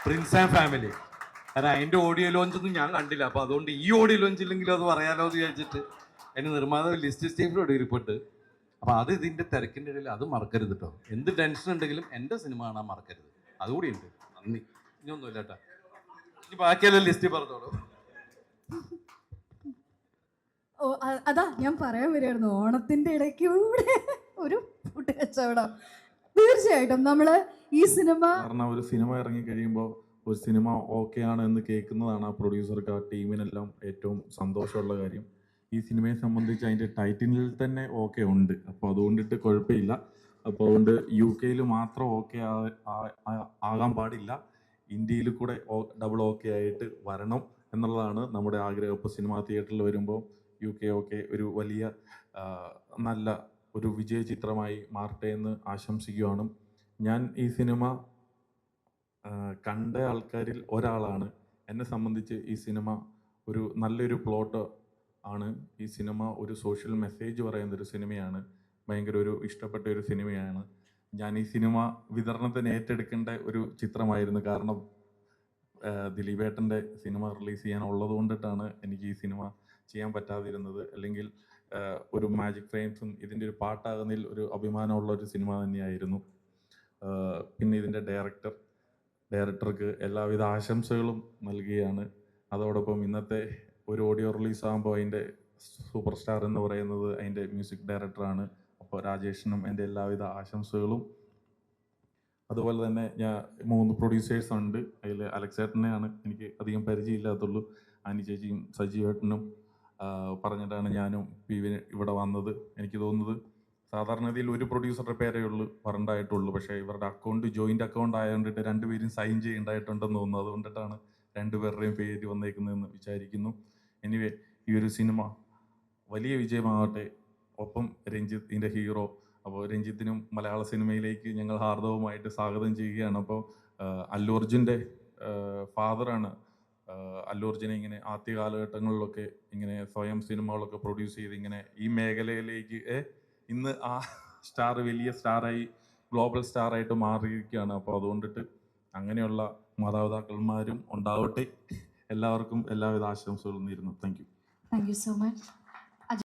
Prince and family. കാരണം അതിന്റെ audio launch ഒന്നും ഞാൻ കണ്ടില്ല. അപ്പൊ അതുകൊണ്ട് ഈ ഓഡിയോ ലോഞ്ച് ഇല്ലെങ്കിലും അത് പറയാലോ എന്ന് വിചാരിച്ചിട്ട് അതിന് നിർമ്മാതാവ് ലിസ്റ്റ് സ്റ്റേഫിനോട് ഇരിപ്പുണ്ട്. അപ്പൊ അത് ഇതിന്റെ തിരക്കിന്റെ ഇടയിൽ അത് മറക്കരുത് കേട്ടോ. എന്ത് ടെൻഷൻ ഉണ്ടെങ്കിലും എന്റെ സിനിമ കാണാൻ മറക്കരുത്. അതുകൂടി ഉണ്ട്. നന്ദി. ഇനിയൊന്നുമില്ല കേട്ടാ. ഇനി ബാക്കിയെല്ലാം ലിസ്റ്റ് പറഞ്ഞോളൂ. ഓ അതാ ഞാൻ പറയാൻ വരികയായിരുന്നു, ഓണത്തിന്റെ ഇടയ്ക്ക് കൂടെ ഒരു ഫുഡ് കച്ചവടം. തീർച്ചയായിട്ടും നമ്മള് ഈ സിനിമ കാരണം ഒരു സിനിമ ഇറങ്ങി കഴിയുമ്പോൾ ഒരു സിനിമ ഓക്കെ ആണ് എന്ന് കേൾക്കുന്നതാണ് ആ പ്രൊഡ്യൂസർക്ക്, ആ ടീമിനെല്ലാം ഏറ്റവും സന്തോഷമുള്ള കാര്യം. ഈ സിനിമയെ സംബന്ധിച്ച് അതിൻ്റെ ടൈറ്റിലിൽ തന്നെ ഓക്കെ ഉണ്ട്, അപ്പോൾ അതുകൊണ്ടിട്ട് കുഴപ്പമില്ല. അപ്പോൾ അതുകൊണ്ട് UK മാത്രം ഓക്കെ ആകാൻ പാടില്ല, ഇന്ത്യയിൽ കൂടെ ഡബിൾ ഓക്കെ ആയിട്ട് വരണം എന്നുള്ളതാണ് നമ്മുടെ ആഗ്രഹം. ഇപ്പോൾ സിനിമ തിയേറ്ററിൽ വരുമ്പോൾ UK ഓക്കെ ഒരു വലിയ നല്ല ഒരു വിജയ ചിത്രമായി മാറട്ടെ എന്ന് ആശംസിക്കുകയാണ്. ഞാൻ ഈ സിനിമ കണ്ട ആൾക്കാരിൽ ഒരാളാണ്. എന്നെ സംബന്ധിച്ച് ഈ സിനിമ ഒരു നല്ലൊരു പ്ലോട്ട് ആണ്. ഈ സിനിമ ഒരു സോഷ്യൽ മെസ്സേജ് പറയുന്നൊരു സിനിമയാണ്. ഭയങ്കര ഒരു ഇഷ്ടപ്പെട്ട ഒരു സിനിമയാണ്. ഞാൻ ഈ സിനിമ വിതരണത്തിന് ഏറ്റെടുക്കേണ്ട ഒരു ചിത്രമായിരുന്നു. കാരണം ദിലീപേട്ടൻ്റെ സിനിമ റിലീസ് ചെയ്യാനുള്ളത് കൊണ്ടിട്ടാണ് എനിക്ക് ഈ സിനിമ ചെയ്യാൻ പറ്റാതിരുന്നത്. അല്ലെങ്കിൽ ഒരു മാജിക് ഫ്രെയിംസും ഇതിൻ്റെ ഒരു പാട്ടാകുന്നതിൽ ഒരു അഭിമാനമുള്ള ഒരു സിനിമ തന്നെയായിരുന്നു. പിന്നെ ഇതിൻ്റെ ഡയറക്ടർക്ക് എല്ലാവിധ ആശംസകളും നൽകുകയാണ്. അതോടൊപ്പം ഇന്നത്തെ ഒരു ഓഡിയോ റിലീസാകുമ്പോൾ അതിൻ്റെ സൂപ്പർ സ്റ്റാർ എന്ന് പറയുന്നത് അതിൻ്റെ മ്യൂസിക് ഡയറക്ടറാണ്. അപ്പോൾ രാജേഷിനും എൻ്റെ എല്ലാവിധ ആശംസകളും. അതുപോലെ തന്നെ ഞാൻ 3 പ്രൊഡ്യൂസേഴ്സ് ഉണ്ട്. അതിൽ അലക്സേട്ടനെയാണ് എനിക്ക് അധികം പരിചയമില്ലാത്തുള്ളൂ. ആനി ചേച്ചിയും സജീവേട്ടനും പറഞ്ഞിട്ടാണ് ഞാനും PV ഇവിടെ വന്നത്. എനിക്ക് തോന്നുന്നത് സാധാരണഗതിയിൽ ഒരു പ്രൊഡ്യൂസറുടെ പേരേ പറഞ്ഞിട്ടായിട്ടുള്ളൂ. പക്ഷേ ഇവരുടെ ജോയിൻ്റ് അക്കൗണ്ട് ആയതുകൊണ്ടിട്ട് 2 പേരും സൈൻ ചെയ്യേണ്ടതായിട്ടുണ്ടെന്ന് തോന്നുന്നു. അതുകൊണ്ടിട്ടാണ് 2 പേരുടെയും പേര് വന്നേക്കുന്നതെന്ന് വിചാരിക്കുന്നു. എനിവേ, ഈ ഒരു സിനിമ വലിയ വിജയമാകട്ടെ. ഒപ്പം രഞ്ജിത്ത് ഇതിൻ്റെ ഹീറോ. അപ്പോൾ രഞ്ജിത്തിനും മലയാള സിനിമയിലേക്ക് ഞങ്ങൾ ഹാർദവമായിട്ട് സ്വാഗതം ചെയ്യുകയാണ്. അപ്പോൾ അല്ലു അർജുൻ്റെ ഫാദറാണ് അല്ലു അർജുനെ ഇങ്ങനെ ആദ്യ കാലഘട്ടങ്ങളിലൊക്കെ ഇങ്ങനെ സ്വയം സിനിമകളൊക്കെ പ്രൊഡ്യൂസ് ചെയ്ത് ഇങ്ങനെ ഈ മേഖലയിലേക്ക് ഇന്ന് ആ സ്റ്റാർ വലിയ സ്റ്റാറായി ഗ്ലോബൽ സ്റ്റാറായിട്ട് മാറിയിരിക്കുകയാണ്. അപ്പോൾ അതുകൊണ്ടിട്ട് അങ്ങനെയുള്ള മാതാപിതാക്കന്മാരും ഉണ്ടാവട്ടെ. എല്ലാവർക്കും എല്ലാവിധ ആശംസകളും നേരുന്നു. Thank you so much.